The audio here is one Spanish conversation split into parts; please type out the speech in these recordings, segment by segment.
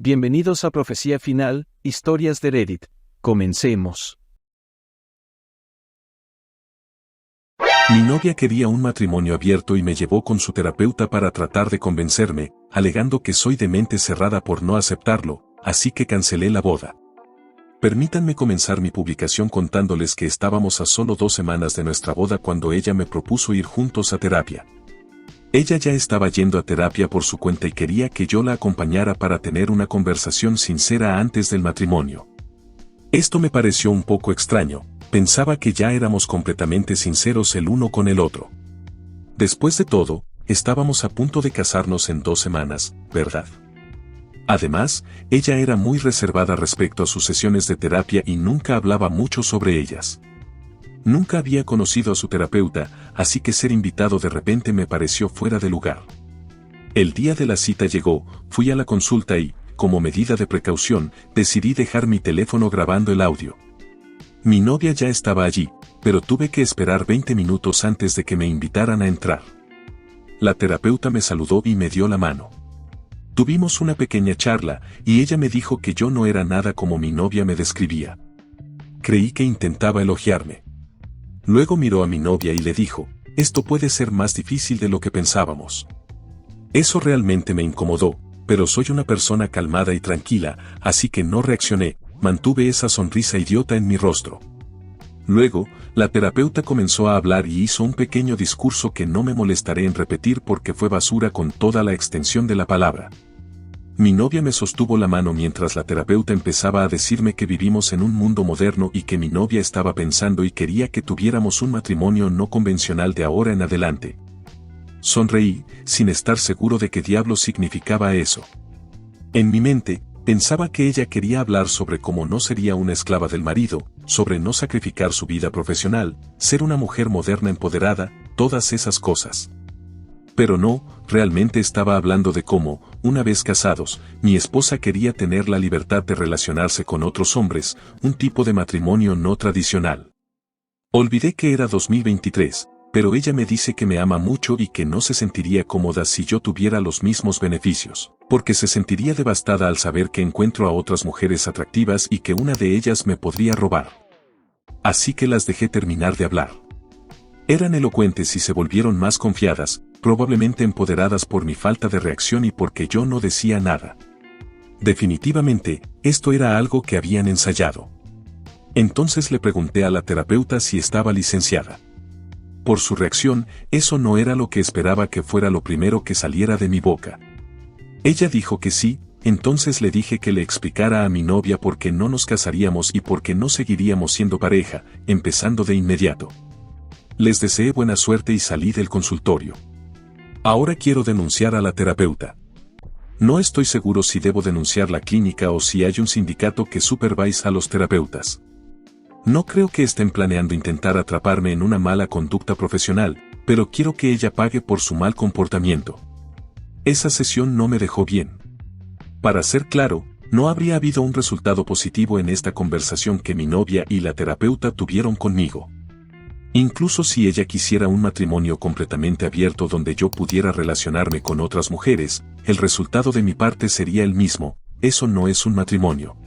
Bienvenidos a Profecía Final, Historias de Reddit. Comencemos. Mi novia quería un matrimonio abierto y me llevó con su terapeuta para tratar de convencerme, alegando que soy de mente cerrada por no aceptarlo, así que cancelé la boda. Permítanme comenzar mi publicación contándoles que estábamos a solo 2 semanas de nuestra boda cuando ella me propuso ir juntos a terapia. Ella ya estaba yendo a terapia por su cuenta y quería que yo la acompañara para tener una conversación sincera antes del matrimonio. Esto me pareció un poco extraño, pensaba que ya éramos completamente sinceros el uno con el otro. Después de todo, estábamos a punto de casarnos en 2 semanas, ¿verdad? Además, ella era muy reservada respecto a sus sesiones de terapia y nunca hablaba mucho sobre ellas. Nunca había conocido a su terapeuta, así que ser invitado de repente me pareció fuera de lugar. El día de la cita llegó, fui a la consulta y, como medida de precaución, decidí dejar mi teléfono grabando el audio. Mi novia ya estaba allí, pero tuve que esperar 20 minutos antes de que me invitaran a entrar. La terapeuta me saludó y me dio la mano. Tuvimos una pequeña charla, y ella me dijo que yo no era nada como mi novia me describía. Creí que intentaba elogiarme. Luego miró a mi novia y le dijo, esto puede ser más difícil de lo que pensábamos. Eso realmente me incomodó, pero soy una persona calmada y tranquila, así que no reaccioné, mantuve esa sonrisa idiota en mi rostro. Luego, la terapeuta comenzó a hablar y hizo un pequeño discurso que no me molestaré en repetir porque fue basura con toda la extensión de la palabra. Mi novia me sostuvo la mano mientras la terapeuta empezaba a decirme que vivimos en un mundo moderno y que mi novia estaba pensando y quería que tuviéramos un matrimonio no convencional de ahora en adelante. Sonreí, sin estar seguro de qué diablos significaba eso. En mi mente, pensaba que ella quería hablar sobre cómo no sería una esclava del marido, sobre no sacrificar su vida profesional, ser una mujer moderna empoderada, todas esas cosas. Pero no, realmente estaba hablando de cómo, una vez casados, mi esposa quería tener la libertad de relacionarse con otros hombres, un tipo de matrimonio no tradicional. Olvidé que era 2023, pero ella me dice que me ama mucho y que no se sentiría cómoda si yo tuviera los mismos beneficios, porque se sentiría devastada al saber que encuentro a otras mujeres atractivas y que una de ellas me podría robar. Así que las dejé terminar de hablar. Eran elocuentes y se volvieron más confiadas, probablemente empoderadas por mi falta de reacción y porque yo no decía nada. Definitivamente, esto era algo que habían ensayado. Entonces le pregunté a la terapeuta si estaba licenciada. Por su reacción, eso no era lo que esperaba que fuera lo primero que saliera de mi boca. Ella dijo que sí, entonces le dije que le explicara a mi novia por qué no nos casaríamos y por qué no seguiríamos siendo pareja, empezando de inmediato. Les deseé buena suerte y salí del consultorio. Ahora quiero denunciar a la terapeuta. No estoy seguro si debo denunciar la clínica o si hay un sindicato que supervisa a los terapeutas. No creo que estén planeando intentar atraparme en una mala conducta profesional, pero quiero que ella pague por su mal comportamiento. Esa sesión no me dejó bien. Para ser claro, no habría habido un resultado positivo en esta conversación que mi novia y la terapeuta tuvieron conmigo. Incluso si ella quisiera un matrimonio completamente abierto donde yo pudiera relacionarme con otras mujeres, el resultado de mi parte sería el mismo, eso no es un matrimonio.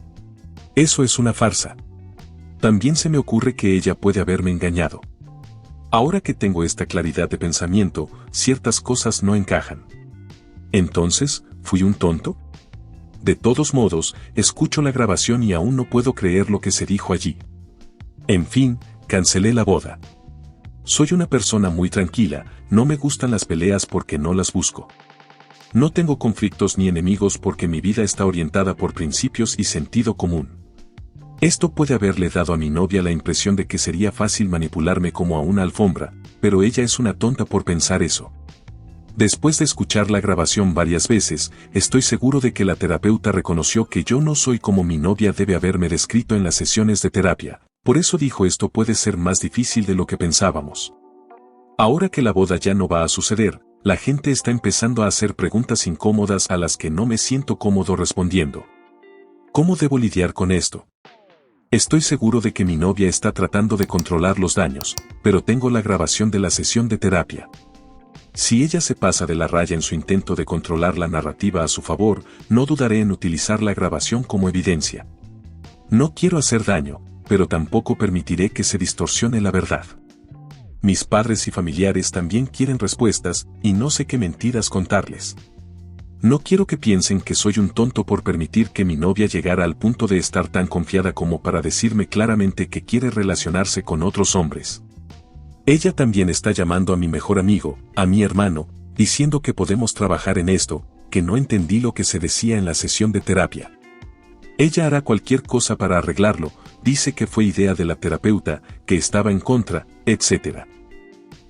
Eso es una farsa. También se me ocurre que ella puede haberme engañado. Ahora que tengo esta claridad de pensamiento, ciertas cosas no encajan. Entonces, ¿fui un tonto? De todos modos, escucho la grabación y aún no puedo creer lo que se dijo allí. En fin, cancelé la boda. Soy una persona muy tranquila, no me gustan las peleas porque no las busco. No tengo conflictos ni enemigos porque mi vida está orientada por principios y sentido común. Esto puede haberle dado a mi novia la impresión de que sería fácil manipularme como a una alfombra, pero ella es una tonta por pensar eso. Después de escuchar la grabación varias veces, estoy seguro de que la terapeuta reconoció que yo no soy como mi novia debe haberme descrito en las sesiones de terapia. Por eso dijo esto puede ser más difícil de lo que pensábamos. Ahora que la boda ya no va a suceder, la gente está empezando a hacer preguntas incómodas a las que no me siento cómodo respondiendo. ¿Cómo debo lidiar con esto? Estoy seguro de que mi novia está tratando de controlar los daños, pero tengo la grabación de la sesión de terapia. Si ella se pasa de la raya en su intento de controlar la narrativa a su favor, no dudaré en utilizar la grabación como evidencia. No quiero hacer daño, pero tampoco permitiré que se distorsione la verdad. Mis padres y familiares también quieren respuestas, y no sé qué mentiras contarles. No quiero que piensen que soy un tonto por permitir que mi novia llegara al punto de estar tan confiada como para decirme claramente que quiere relacionarse con otros hombres. Ella también está llamando a mi mejor amigo, a mi hermano, diciendo que podemos trabajar en esto, que no entendí lo que se decía en la sesión de terapia. Ella hará cualquier cosa para arreglarlo, dice que fue idea de la terapeuta, que estaba en contra, etc.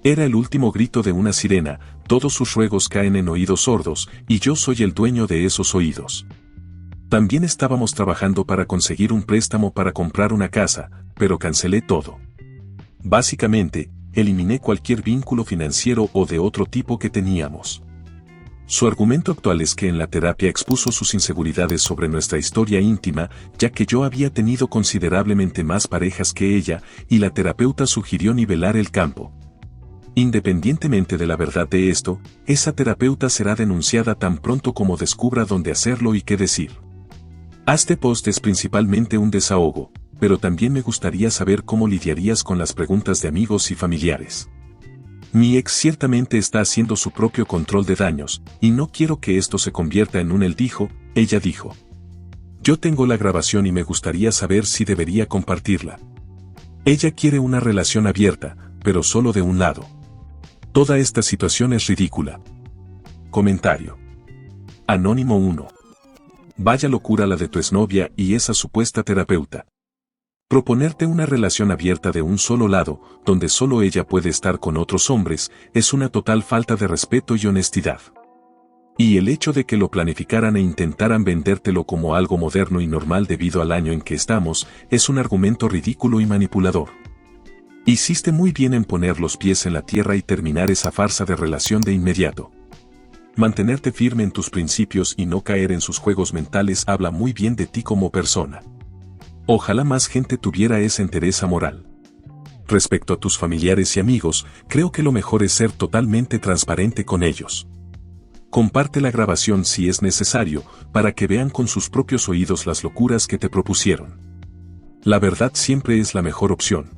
Era el último grito de una sirena, todos sus ruegos caen en oídos sordos, y yo soy el dueño de esos oídos. También estábamos trabajando para conseguir un préstamo para comprar una casa, pero cancelé todo. Básicamente, eliminé cualquier vínculo financiero o de otro tipo que teníamos. Su argumento actual es que en la terapia expuso sus inseguridades sobre nuestra historia íntima, ya que yo había tenido considerablemente más parejas que ella, y la terapeuta sugirió nivelar el campo. Independientemente de la verdad de esto, esa terapeuta será denunciada tan pronto como descubra dónde hacerlo y qué decir. Este post es principalmente un desahogo, pero también me gustaría saber cómo lidiarías con las preguntas de amigos y familiares. Mi ex ciertamente está haciendo su propio control de daños, y no quiero que esto se convierta en un él dijo, ella dijo. Yo tengo la grabación y me gustaría saber si debería compartirla. Ella quiere una relación abierta, pero solo de un lado. Toda esta situación es ridícula. Comentario. Anónimo 1. Vaya locura la de tu exnovia y esa supuesta terapeuta. Proponerte una relación abierta de un solo lado, donde solo ella puede estar con otros hombres, es una total falta de respeto y honestidad. Y el hecho de que lo planificaran e intentaran vendértelo como algo moderno y normal debido al año en que estamos, es un argumento ridículo y manipulador. Hiciste muy bien en poner los pies en la tierra y terminar esa farsa de relación de inmediato. Mantenerte firme en tus principios y no caer en sus juegos mentales habla muy bien de ti como persona. Ojalá más gente tuviera esa entereza moral. Respecto a tus familiares y amigos, creo que lo mejor es ser totalmente transparente con ellos. Comparte la grabación si es necesario, para que vean con sus propios oídos las locuras que te propusieron. La verdad siempre es la mejor opción.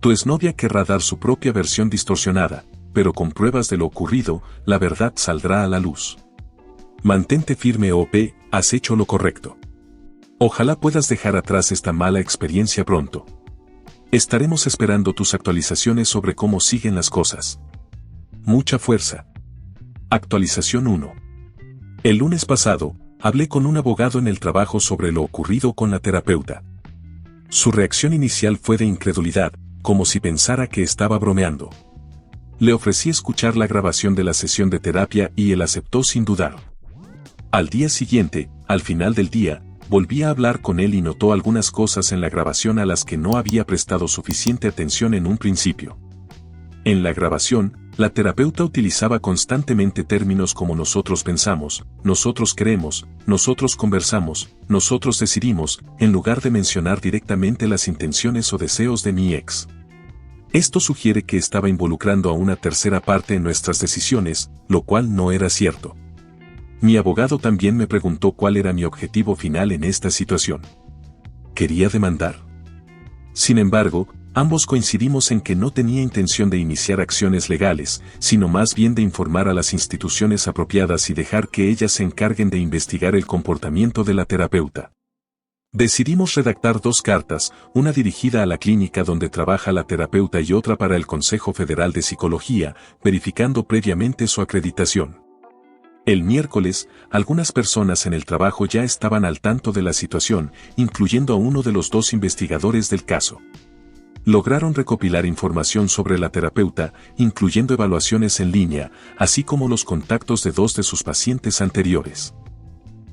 Tu exnovia querrá dar su propia versión distorsionada, pero con pruebas de lo ocurrido, la verdad saldrá a la luz. Mantente firme OP, has hecho lo correcto. Ojalá puedas dejar atrás esta mala experiencia pronto. Estaremos esperando tus actualizaciones sobre cómo siguen las cosas. Mucha fuerza. Actualización 1. El lunes pasado, hablé con un abogado en el trabajo sobre lo ocurrido con la terapeuta. Su reacción inicial fue de incredulidad, como si pensara que estaba bromeando. Le ofrecí escuchar la grabación de la sesión de terapia y él aceptó sin dudar. Al día siguiente, al final del día, volví a hablar con él y notó algunas cosas en la grabación a las que no había prestado suficiente atención en un principio. En la grabación, la terapeuta utilizaba constantemente términos como nosotros pensamos, nosotros queremos, nosotros conversamos, nosotros decidimos, en lugar de mencionar directamente las intenciones o deseos de mi ex. Esto sugiere que estaba involucrando a una tercera parte en nuestras decisiones, lo cual no era cierto. Mi abogado también me preguntó cuál era mi objetivo final en esta situación. ¿Quería demandar? Sin embargo, ambos coincidimos en que no tenía intención de iniciar acciones legales, sino más bien de informar a las instituciones apropiadas y dejar que ellas se encarguen de investigar el comportamiento de la terapeuta. Decidimos redactar 2 cartas, una dirigida a la clínica donde trabaja la terapeuta y otra para el Consejo Federal de Psicología, verificando previamente su acreditación. El miércoles, algunas personas en el trabajo ya estaban al tanto de la situación, incluyendo a uno de los 2 investigadores del caso. Lograron recopilar información sobre la terapeuta, incluyendo evaluaciones en línea, así como los contactos de 2 de sus pacientes anteriores.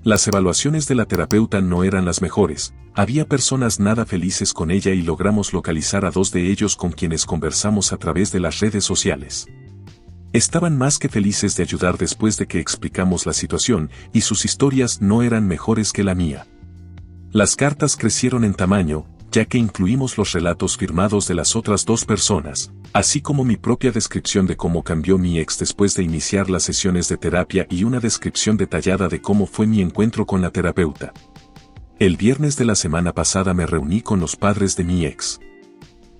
Las evaluaciones de la terapeuta no eran las mejores, había personas nada felices con ella y logramos localizar a 2 de ellos con quienes conversamos a través de las redes sociales. Estaban más que felices de ayudar después de que explicamos la situación, y sus historias no eran mejores que la mía. Las cartas crecieron en tamaño, ya que incluimos los relatos firmados de las otras dos personas, así como mi propia descripción de cómo cambió mi ex después de iniciar las sesiones de terapia y una descripción detallada de cómo fue mi encuentro con la terapeuta. El viernes de la semana pasada me reuní con los padres de mi ex.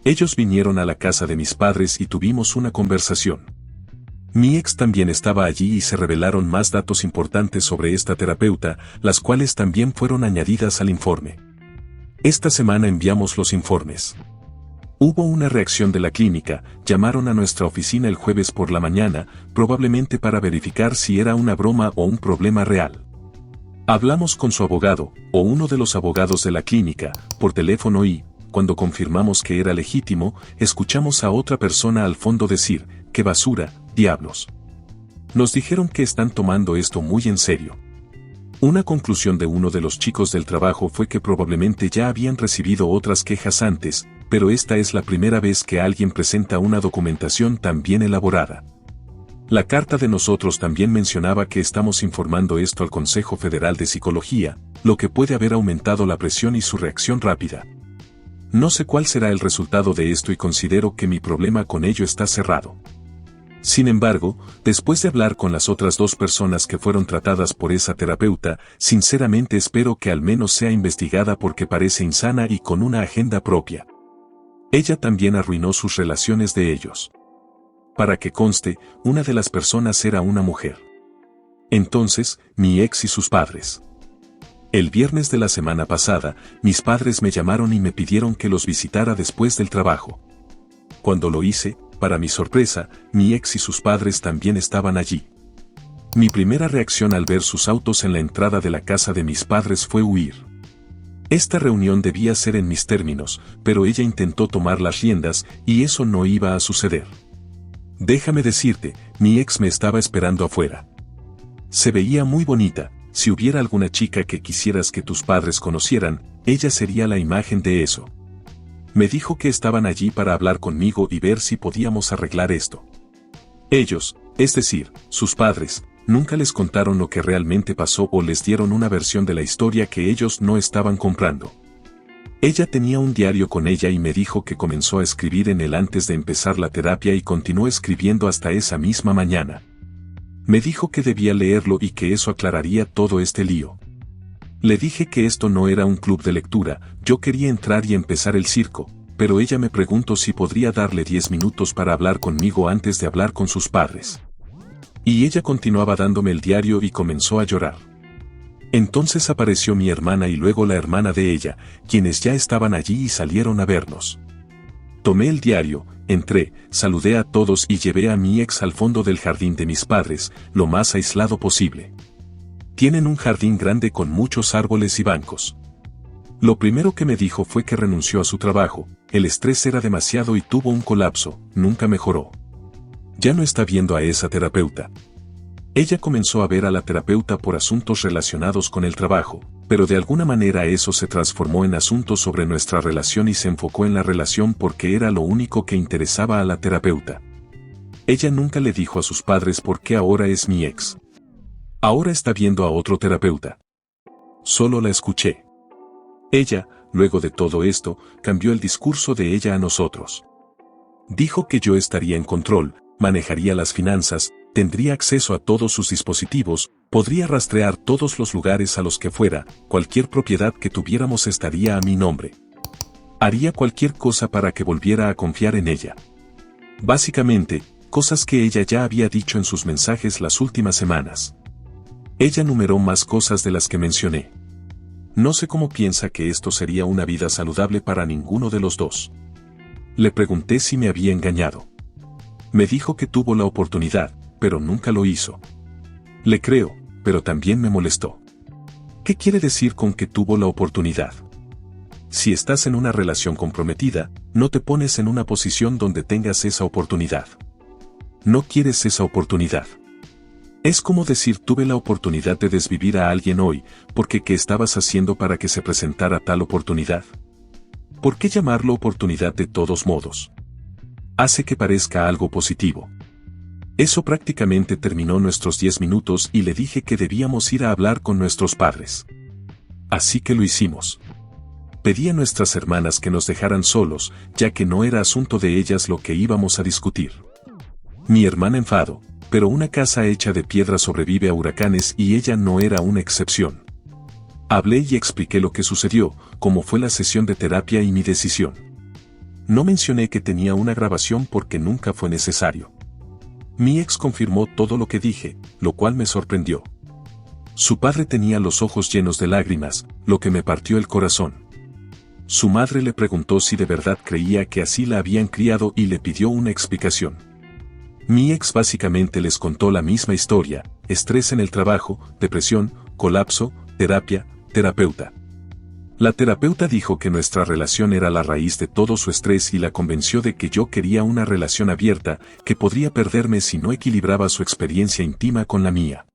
Ellos vinieron a la casa de mis padres y tuvimos una conversación. Mi ex también estaba allí y se revelaron más datos importantes sobre esta terapeuta, las cuales también fueron añadidas al informe. Esta semana enviamos los informes. Hubo una reacción de la clínica, llamaron a nuestra oficina el jueves por la mañana, probablemente para verificar si era una broma o un problema real. Hablamos con su abogado, o uno de los abogados de la clínica, por teléfono y, cuando confirmamos que era legítimo, escuchamos a otra persona al fondo decir, ¡qué basura, diablos! Nos dijeron que están tomando esto muy en serio. Una conclusión de uno de los chicos del trabajo fue que probablemente ya habían recibido otras quejas antes, pero esta es la primera vez que alguien presenta una documentación tan bien elaborada. La carta de nosotros también mencionaba que estamos informando esto al Consejo Federal de Psicología, lo que puede haber aumentado la presión y su reacción rápida. No sé cuál será el resultado de esto y considero que mi problema con ello está cerrado. Sin embargo, después de hablar con las otras dos personas que fueron tratadas por esa terapeuta, sinceramente espero que al menos sea investigada porque parece insana y con una agenda propia. Ella también arruinó sus relaciones de ellos. Para que conste, una de las personas era una mujer. Entonces, mi ex y sus padres. El viernes de la semana pasada, mis padres me llamaron y me pidieron que los visitara después del trabajo. Cuando lo hice, para mi sorpresa, mi ex y sus padres también estaban allí. Mi primera reacción al ver sus autos en la entrada de la casa de mis padres fue huir. Esta reunión debía ser en mis términos, pero ella intentó tomar las riendas y eso no iba a suceder. Déjame decirte, mi ex me estaba esperando afuera. Se veía muy bonita, si hubiera alguna chica que quisieras que tus padres conocieran, ella sería la imagen de eso. Me dijo que estaban allí para hablar conmigo y ver si podíamos arreglar esto. Ellos, es decir, sus padres, nunca les contaron lo que realmente pasó o les dieron una versión de la historia que ellos no estaban comprando. Ella tenía un diario con ella y me dijo que comenzó a escribir en él antes de empezar la terapia y continuó escribiendo hasta esa misma mañana. Me dijo que debía leerlo y que eso aclararía todo este lío. Le dije que esto no era un club de lectura, yo quería entrar y empezar el circo, pero ella me preguntó si podría darle 10 minutos para hablar conmigo antes de hablar con sus padres. Y ella continuaba dándome el diario y comenzó a llorar. Entonces apareció mi hermana y luego la hermana de ella, quienes ya estaban allí y salieron a vernos. Tomé el diario, entré, saludé a todos y llevé a mi ex al fondo del jardín de mis padres, lo más aislado posible. Tienen un jardín grande con muchos árboles y bancos. Lo primero que me dijo fue que renunció a su trabajo, el estrés era demasiado y tuvo un colapso, nunca mejoró. Ya no está viendo a esa terapeuta. Ella comenzó a ver a la terapeuta por asuntos relacionados con el trabajo, pero de alguna manera eso se transformó en asuntos sobre nuestra relación y se enfocó en la relación porque era lo único que interesaba a la terapeuta. Ella nunca le dijo a sus padres por qué ahora es mi ex. Ahora está viendo a otro terapeuta. Solo la escuché. Ella, luego de todo esto, cambió el discurso de ella a nosotros. Dijo que yo estaría en control, manejaría las finanzas, tendría acceso a todos sus dispositivos, podría rastrear todos los lugares a los que fuera, cualquier propiedad que tuviéramos estaría a mi nombre. Haría cualquier cosa para que volviera a confiar en ella. Básicamente, cosas que ella ya había dicho en sus mensajes las últimas semanas. Ella numeró más cosas de las que mencioné. No sé cómo piensa que esto sería una vida saludable para ninguno de los dos. Le pregunté si me había engañado. Me dijo que tuvo la oportunidad, pero nunca lo hizo. Le creo, pero también me molestó. ¿Qué quiere decir con que tuvo la oportunidad? Si estás en una relación comprometida, no te pones en una posición donde tengas esa oportunidad. No quieres esa oportunidad. Es como decir tuve la oportunidad de desvivir a alguien hoy, porque ¿qué estabas haciendo para que se presentara tal oportunidad? ¿Por qué llamarlo oportunidad de todos modos? Hace que parezca algo positivo. Eso prácticamente terminó nuestros 10 minutos y le dije que debíamos ir a hablar con nuestros padres. Así que lo hicimos. Pedí a nuestras hermanas que nos dejaran solos, ya que no era asunto de ellas lo que íbamos a discutir. Mi hermana enfadó, pero una casa hecha de piedra sobrevive a huracanes y ella no era una excepción. Hablé y expliqué lo que sucedió, cómo fue la sesión de terapia y mi decisión. No mencioné que tenía una grabación porque nunca fue necesario. Mi ex confirmó todo lo que dije, lo cual me sorprendió. Su padre tenía los ojos llenos de lágrimas, lo que me partió el corazón. Su madre le preguntó si de verdad creía que así la habían criado y le pidió una explicación. Mi ex básicamente les contó la misma historia: estrés en el trabajo, depresión, colapso, terapia, terapeuta. La terapeuta dijo que nuestra relación era la raíz de todo su estrés y la convenció de que yo quería una relación abierta, que podría perderme si no equilibraba su experiencia íntima con la mía.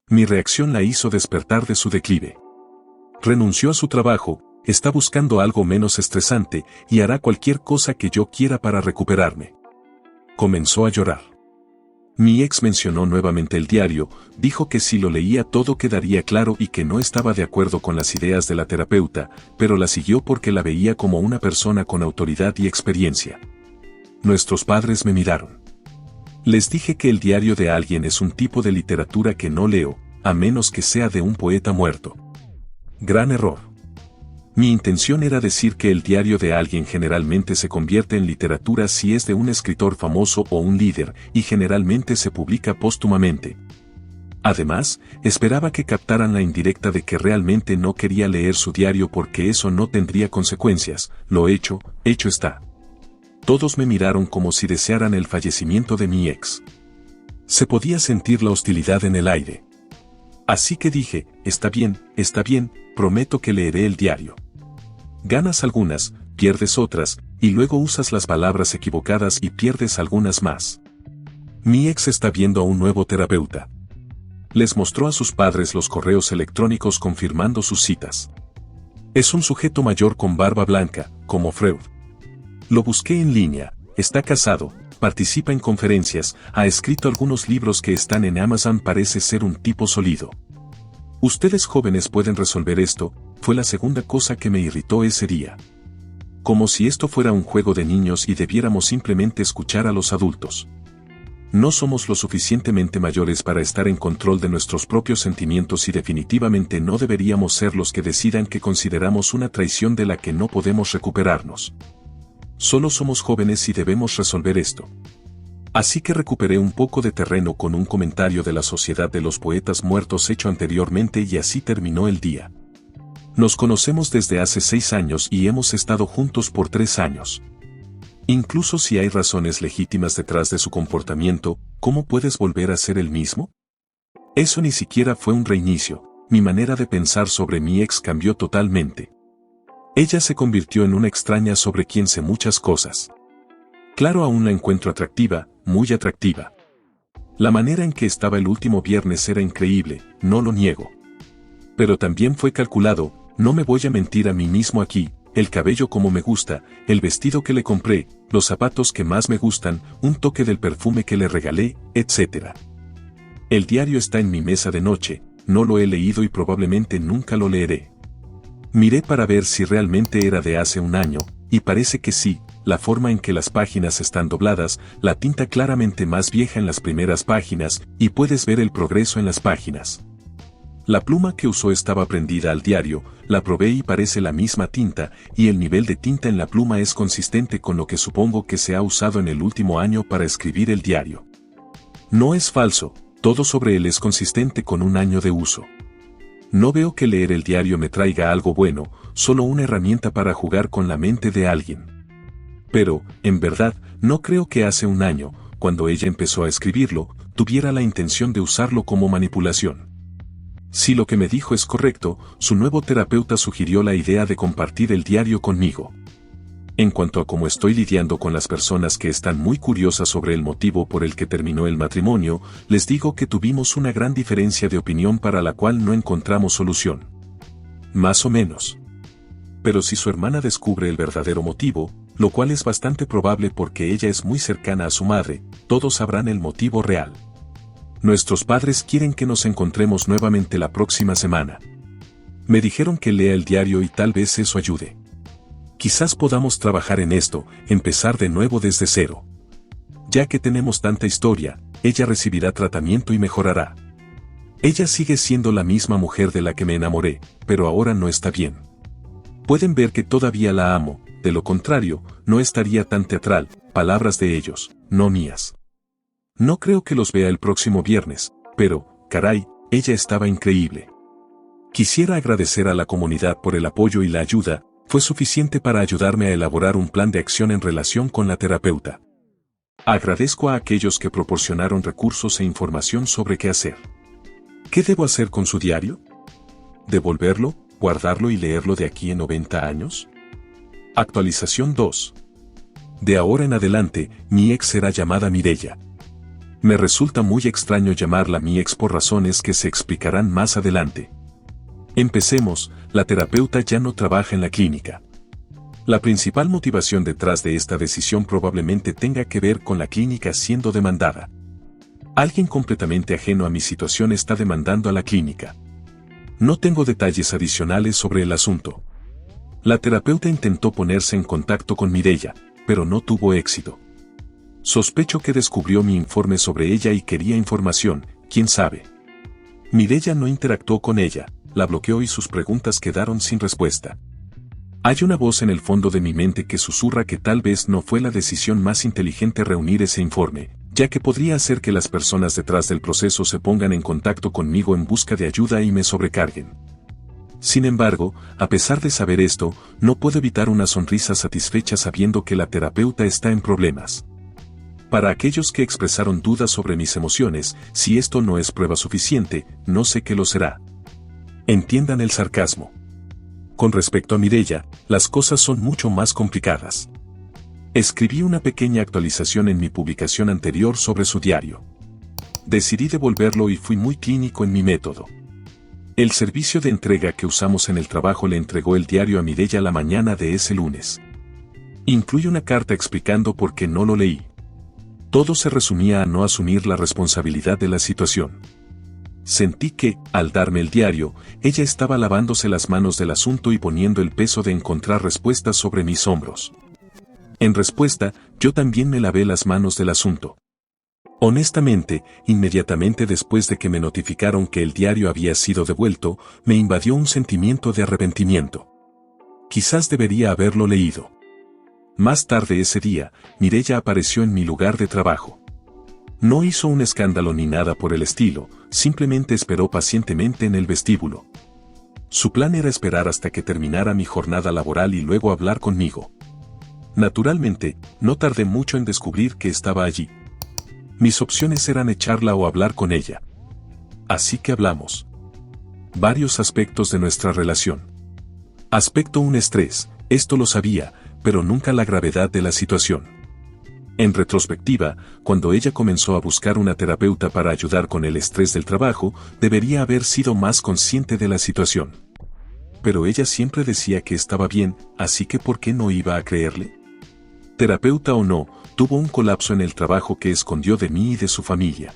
Mi reacción la hizo despertar de su declive. Renunció a su trabajo, está buscando algo menos estresante y hará cualquier cosa que yo quiera para recuperarme. Comenzó a llorar. Mi ex mencionó nuevamente el diario, dijo que si lo leía todo quedaría claro y que no estaba de acuerdo con las ideas de la terapeuta, pero la siguió porque la veía como una persona con autoridad y experiencia. Nuestros padres me miraron. Les dije que el diario de alguien es un tipo de literatura que no leo, a menos que sea de un poeta muerto. Gran error. Mi intención era decir que el diario de alguien generalmente se convierte en literatura si es de un escritor famoso o un líder, y generalmente se publica póstumamente. Además, esperaba que captaran la indirecta de que realmente no quería leer su diario porque eso no tendría consecuencias. Lo hecho está. Todos me miraron como si desearan el fallecimiento de mi ex. Se podía sentir la hostilidad en el aire. Así que dije: está bien, prometo que leeré el diario. Ganas algunas, pierdes otras, y luego usas las palabras equivocadas y pierdes algunas más. Mi ex está viendo a un nuevo terapeuta. Les mostró a sus padres los correos electrónicos confirmando sus citas. Es un sujeto mayor con barba blanca, como Freud. Lo busqué en línea, está casado, participa en conferencias, ha escrito algunos libros que están en Amazon, parece ser un tipo sólido. Ustedes jóvenes pueden resolver esto, fue la segunda cosa que me irritó ese día. Como si esto fuera un juego de niños y debiéramos simplemente escuchar a los adultos. No somos lo suficientemente mayores para estar en control de nuestros propios sentimientos y definitivamente no deberíamos ser los que decidan que consideramos una traición de la que no podemos recuperarnos. Solo somos jóvenes y debemos resolver esto. Así que recuperé un poco de terreno con un comentario de la Sociedad de los Poetas Muertos hecho anteriormente y así terminó el día. Nos conocemos desde hace 6 años y hemos estado juntos por 3 años. Incluso si hay razones legítimas detrás de su comportamiento, ¿cómo puedes volver a ser el mismo? Eso ni siquiera fue un reinicio, mi manera de pensar sobre mi ex cambió totalmente. Ella se convirtió en una extraña sobre quien sé muchas cosas. Claro, aún la encuentro atractiva, muy atractiva. La manera en que estaba el último viernes era increíble, no lo niego. Pero también fue calculado, no me voy a mentir a mí mismo aquí, el cabello como me gusta, el vestido que le compré, los zapatos que más me gustan, un toque del perfume que le regalé, etc. El diario está en mi mesa de noche, no lo he leído y probablemente nunca lo leeré. Miré para ver si realmente era de hace un año, y parece que sí. La forma en que las páginas están dobladas, la tinta claramente más vieja en las primeras páginas, y puedes ver el progreso en las páginas. La pluma que usó estaba prendida al diario, la probé y parece la misma tinta, y el nivel de tinta en la pluma es consistente con lo que supongo que se ha usado en el último año para escribir el diario. No es falso, todo sobre él es consistente con un año de uso. No veo que leer el diario me traiga algo bueno, solo una herramienta para jugar con la mente de alguien. Pero, en verdad, no creo que hace un año, cuando ella empezó a escribirlo, tuviera la intención de usarlo como manipulación. Si lo que me dijo es correcto, su nuevo terapeuta sugirió la idea de compartir el diario conmigo. En cuanto a cómo estoy lidiando con las personas que están muy curiosas sobre el motivo por el que terminó el matrimonio, les digo que tuvimos una gran diferencia de opinión para la cual no encontramos solución. Más o menos. Pero si su hermana descubre el verdadero motivo, lo cual es bastante probable porque ella es muy cercana a su madre, todos sabrán el motivo real. Nuestros padres quieren que nos encontremos nuevamente la próxima semana. Me dijeron que lea el diario y tal vez eso ayude. Quizás podamos trabajar en esto, empezar de nuevo desde cero. Ya que tenemos tanta historia, ella recibirá tratamiento y mejorará. Ella sigue siendo la misma mujer de la que me enamoré, pero ahora no está bien. Pueden ver que todavía la amo, de lo contrario, no estaría tan teatral, palabras de ellos, no mías. No creo que los vea el próximo viernes, pero, caray, ella estaba increíble. Quisiera agradecer a la comunidad por el apoyo y la ayuda, fue suficiente para ayudarme a elaborar un plan de acción en relación con la terapeuta. Agradezco a aquellos que proporcionaron recursos e información sobre qué hacer. ¿Qué debo hacer con su diario? ¿Devolverlo, guardarlo y leerlo de aquí en 90 años? Actualización 2. De ahora en adelante, mi ex será llamada Mireya. Me resulta muy extraño llamarla mi ex por razones que se explicarán más adelante. Empecemos, la terapeuta ya no trabaja en la clínica. La principal motivación detrás de esta decisión probablemente tenga que ver con la clínica siendo demandada. Alguien completamente ajeno a mi situación está demandando a la clínica. No tengo detalles adicionales sobre el asunto. La terapeuta intentó ponerse en contacto con Mireya, pero no tuvo éxito. Sospecho que descubrió mi informe sobre ella y quería información, quién sabe. Mireya no interactuó con ella, la bloqueó y sus preguntas quedaron sin respuesta. Hay una voz en el fondo de mi mente que susurra que tal vez no fue la decisión más inteligente reunir ese informe, ya que podría hacer que las personas detrás del proceso se pongan en contacto conmigo en busca de ayuda y me sobrecarguen. Sin embargo, a pesar de saber esto, no puedo evitar una sonrisa satisfecha sabiendo que la terapeuta está en problemas. Para aquellos que expresaron dudas sobre mis emociones, si esto no es prueba suficiente, no sé qué lo será. Entiendan el sarcasmo. Con respecto a Mireya, las cosas son mucho más complicadas. Escribí una pequeña actualización en mi publicación anterior sobre su diario. Decidí devolverlo y fui muy clínico en mi método. El servicio de entrega que usamos en el trabajo le entregó el diario a Mireya la mañana de ese lunes. Incluye una carta explicando por qué no lo leí. Todo se resumía a no asumir la responsabilidad de la situación. Sentí que, al darme el diario, ella estaba lavándose las manos del asunto y poniendo el peso de encontrar respuestas sobre mis hombros. En respuesta, yo también me lavé las manos del asunto. Honestamente, inmediatamente después de que me notificaron que el diario había sido devuelto, me invadió un sentimiento de arrepentimiento. Quizás debería haberlo leído. Más tarde ese día, Mireya apareció en mi lugar de trabajo. No hizo un escándalo ni nada por el estilo, simplemente esperó pacientemente en el vestíbulo. Su plan era esperar hasta que terminara mi jornada laboral y luego hablar conmigo. Naturalmente, no tardé mucho en descubrir que estaba allí. Mis opciones eran echarla o hablar con ella. Así que hablamos. Varios aspectos de nuestra relación. Aspecto 1: estrés, esto lo sabía, pero nunca la gravedad de la situación. En retrospectiva, cuando ella comenzó a buscar una terapeuta para ayudar con el estrés del trabajo, debería haber sido más consciente de la situación. Pero ella siempre decía que estaba bien, así que ¿por qué no iba a creerle? Terapeuta o no, tuvo un colapso en el trabajo que escondió de mí y de su familia.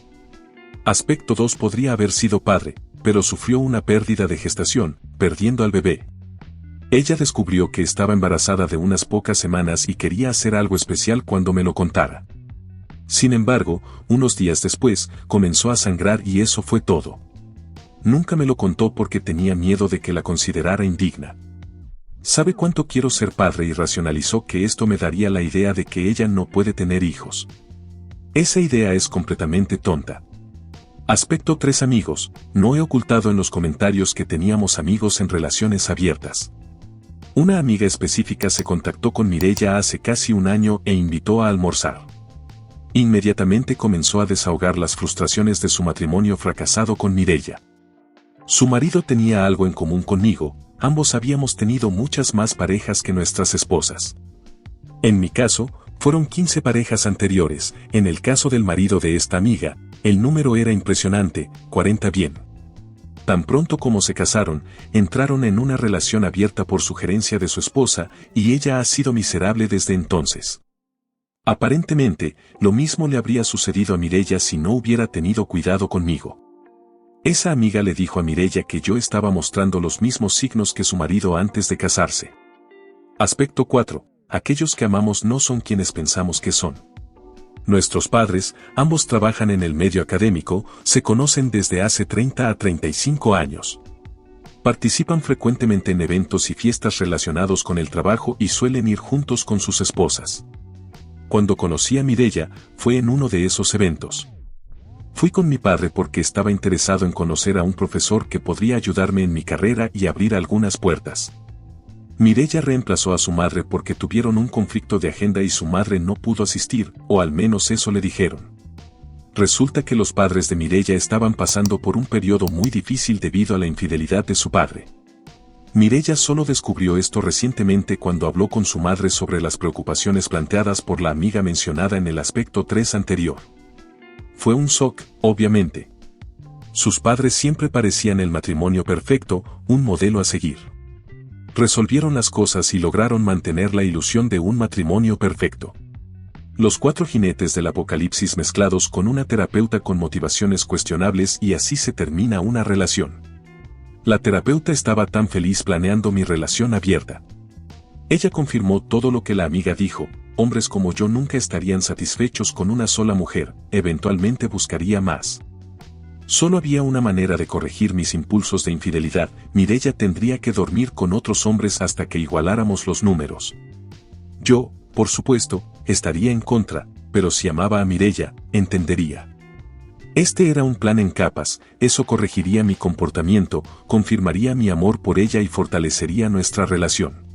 Aspecto 2: podría haber sido padre, pero sufrió una pérdida de gestación, perdiendo al bebé. Ella descubrió que estaba embarazada de unas pocas semanas y quería hacer algo especial cuando me lo contara. Sin embargo, unos días después, comenzó a sangrar y eso fue todo. Nunca me lo contó porque tenía miedo de que la considerara indigna. ¿Sabe cuánto quiero ser padre? Y racionalizó que esto me daría la idea de que ella no puede tener hijos. Esa idea es completamente tonta. Aspecto 3: amigos, no he ocultado en los comentarios que teníamos amigos en relaciones abiertas. Una amiga específica se contactó con Mireya hace casi un año e invitó a almorzar. Inmediatamente comenzó a desahogar las frustraciones de su matrimonio fracasado con Mireya. Su marido tenía algo en común conmigo, ambos habíamos tenido muchas más parejas que nuestras esposas. En mi caso, fueron 15 parejas anteriores, en el caso del marido de esta amiga, el número era impresionante, 40 bien. Tan pronto como se casaron, entraron en una relación abierta por sugerencia de su esposa, y ella ha sido miserable desde entonces. Aparentemente, lo mismo le habría sucedido a Mireya si no hubiera tenido cuidado conmigo. Esa amiga le dijo a Mireya que yo estaba mostrando los mismos signos que su marido antes de casarse. Aspecto 4. Aquellos que amamos no son quienes pensamos que son. Nuestros padres, ambos trabajan en el medio académico, se conocen desde hace 30 a 35 años. Participan frecuentemente en eventos y fiestas relacionados con el trabajo y suelen ir juntos con sus esposas. Cuando conocí a Mireya, fue en uno de esos eventos. Fui con mi padre porque estaba interesado en conocer a un profesor que podría ayudarme en mi carrera y abrir algunas puertas. Mireya reemplazó a su madre porque tuvieron un conflicto de agenda y su madre no pudo asistir, o al menos eso le dijeron. Resulta que los padres de Mireya estaban pasando por un periodo muy difícil debido a la infidelidad de su padre. Mireya solo descubrió esto recientemente cuando habló con su madre sobre las preocupaciones planteadas por la amiga mencionada en el aspecto 3 anterior. Fue un shock, obviamente. Sus padres siempre parecían el matrimonio perfecto, un modelo a seguir. Resolvieron las cosas y lograron mantener la ilusión de un matrimonio perfecto. Los 4 jinetes del apocalipsis mezclados con una terapeuta con motivaciones cuestionables y así se termina una relación. La terapeuta estaba tan feliz planeando mi relación abierta. Ella confirmó todo lo que la amiga dijo: hombres como yo nunca estarían satisfechos con una sola mujer, eventualmente buscaría más. Solo había una manera de corregir mis impulsos de infidelidad: Mireya tendría que dormir con otros hombres hasta que igualáramos los números. Yo, por supuesto, estaría en contra, pero si amaba a Mireya, entendería. Este era un plan en capas, eso corregiría mi comportamiento, confirmaría mi amor por ella y fortalecería nuestra relación.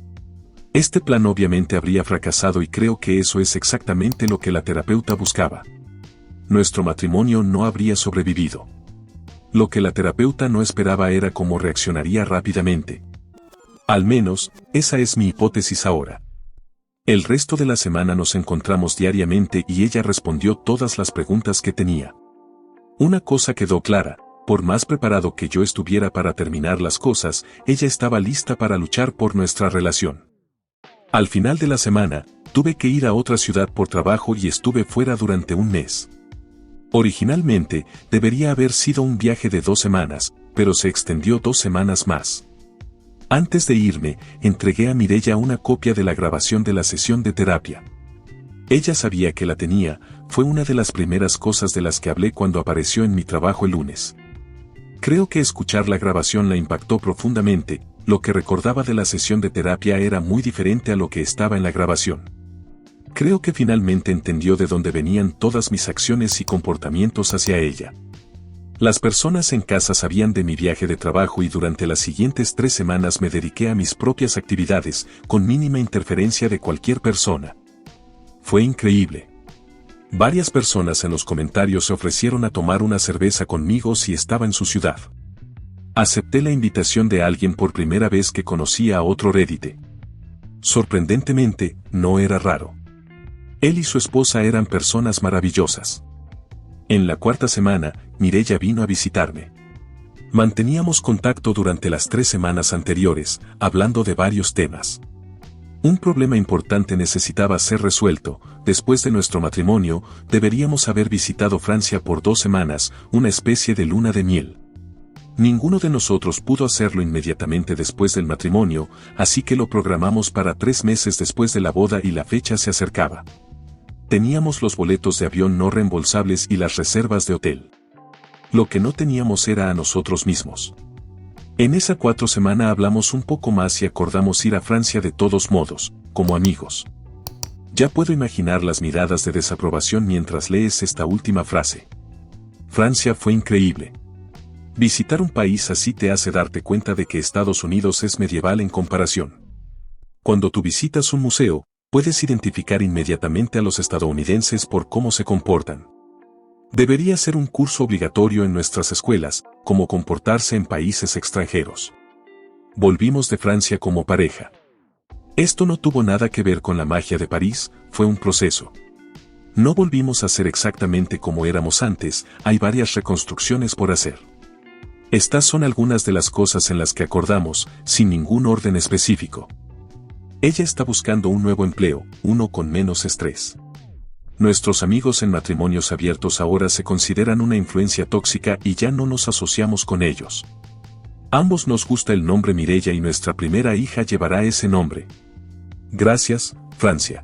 Este plan obviamente habría fracasado y creo que eso es exactamente lo que la terapeuta buscaba. Nuestro matrimonio no habría sobrevivido. Lo que la terapeuta no esperaba era cómo reaccionaría rápidamente. Al menos, esa es mi hipótesis ahora. El resto de la semana nos encontramos diariamente y ella respondió todas las preguntas que tenía. Una cosa quedó clara: por más preparado que yo estuviera para terminar las cosas, ella estaba lista para luchar por nuestra relación. Al final de la semana, tuve que ir a otra ciudad por trabajo y estuve fuera durante un mes. Originalmente, debería haber sido un viaje de 2 semanas, pero se extendió 2 semanas más. Antes de irme, entregué a Mireya una copia de la grabación de la sesión de terapia. Ella sabía que la tenía, fue una de las primeras cosas de las que hablé cuando apareció en mi trabajo el lunes. Creo que escuchar la grabación la impactó profundamente. Lo que recordaba de la sesión de terapia era muy diferente a lo que estaba en la grabación. Creo que finalmente entendió de dónde venían todas mis acciones y comportamientos hacia ella. Las personas en casa sabían de mi viaje de trabajo y durante las siguientes 3 semanas me dediqué a mis propias actividades, con mínima interferencia de cualquier persona. Fue increíble. Varias personas en los comentarios se ofrecieron a tomar una cerveza conmigo si estaba en su ciudad. Acepté la invitación de alguien por primera vez que conocía a otro Reddite. Sorprendentemente, no era raro. Él y su esposa eran personas maravillosas. En la 4ª semana, Mireya vino a visitarme. Manteníamos contacto durante las 3 semanas anteriores, hablando de varios temas. Un problema importante necesitaba ser resuelto. Después de nuestro matrimonio, deberíamos haber visitado Francia por 2 semanas, una especie de luna de miel. Ninguno de nosotros pudo hacerlo inmediatamente después del matrimonio, así que lo programamos para 3 meses después de la boda y la fecha se acercaba. Teníamos los boletos de avión no reembolsables y las reservas de hotel. Lo que no teníamos era a nosotros mismos. En esa 4 semana hablamos un poco más y acordamos ir a Francia de todos modos, como amigos. Ya puedo imaginar las miradas de desaprobación mientras lees esta última frase. Francia fue increíble. Visitar un país así te hace darte cuenta de que Estados Unidos es medieval en comparación. Cuando tú visitas un museo, puedes identificar inmediatamente a los estadounidenses por cómo se comportan. Debería ser un curso obligatorio en nuestras escuelas, cómo comportarse en países extranjeros. Volvimos de Francia como pareja. Esto no tuvo nada que ver con la magia de París, fue un proceso. No volvimos a ser exactamente como éramos antes, hay varias reconstrucciones por hacer. Estas son algunas de las cosas en las que acordamos, sin ningún orden específico. Ella está buscando un nuevo empleo, uno con menos estrés. Nuestros amigos en matrimonios abiertos ahora se consideran una influencia tóxica y ya no nos asociamos con ellos. Ambos nos gusta el nombre Mireya y nuestra primera hija llevará ese nombre. Gracias, Francia.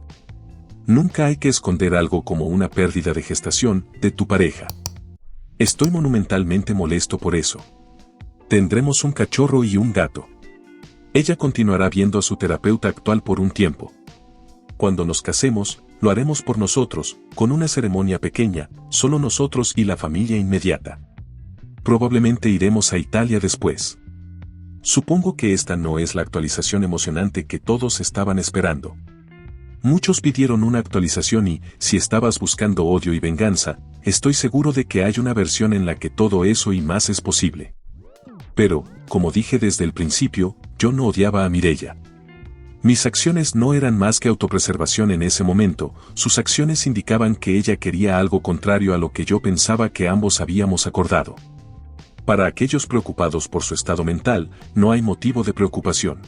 Nunca hay que esconder algo como una pérdida de gestación de tu pareja. Estoy monumentalmente molesto por eso. Tendremos un cachorro y un gato. Ella continuará viendo a su terapeuta actual por un tiempo. Cuando nos casemos, lo haremos por nosotros, con una ceremonia pequeña, solo nosotros y la familia inmediata. Probablemente iremos a Italia después. Supongo que esta no es la actualización emocionante que todos estaban esperando. Muchos pidieron una actualización y, si estabas buscando odio y venganza, estoy seguro de que hay una versión en la que todo eso y más es posible. Pero, como dije desde el principio, yo no odiaba a Mireya. Mis acciones no eran más que autopreservación en ese momento, sus acciones indicaban que ella quería algo contrario a lo que yo pensaba que ambos habíamos acordado. Para aquellos preocupados por su estado mental, no hay motivo de preocupación.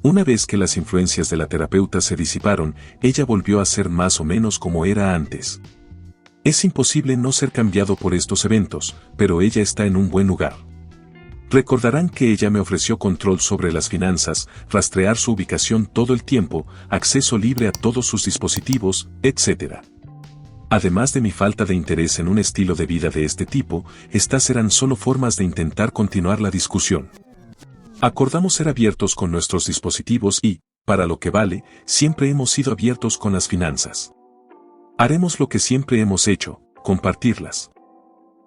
Una vez que las influencias de la terapeuta se disiparon, ella volvió a ser más o menos como era antes. Es imposible no ser cambiado por estos eventos, pero ella está en un buen lugar. Recordarán que ella me ofreció control sobre las finanzas, rastrear su ubicación todo el tiempo, acceso libre a todos sus dispositivos, etc. Además de mi falta de interés en un estilo de vida de este tipo, estas eran solo formas de intentar continuar la discusión. Acordamos ser abiertos con nuestros dispositivos y, para lo que vale, siempre hemos sido abiertos con las finanzas. Haremos lo que siempre hemos hecho, compartirlas.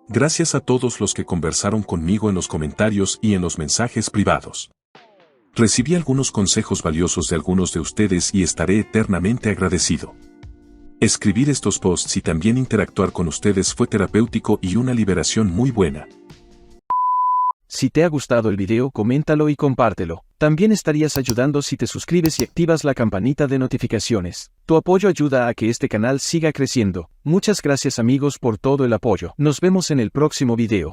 Gracias a todos los que conversaron conmigo en los comentarios y en los mensajes privados. Recibí algunos consejos valiosos de algunos de ustedes y estaré eternamente agradecido. Escribir estos posts y también interactuar con ustedes fue terapéutico y una liberación muy buena. Si te ha gustado el video, coméntalo y compártelo. También estarías ayudando si te suscribes y activas la campanita de notificaciones. Tu apoyo ayuda a que este canal siga creciendo. Muchas gracias amigos por todo el apoyo. Nos vemos en el próximo video.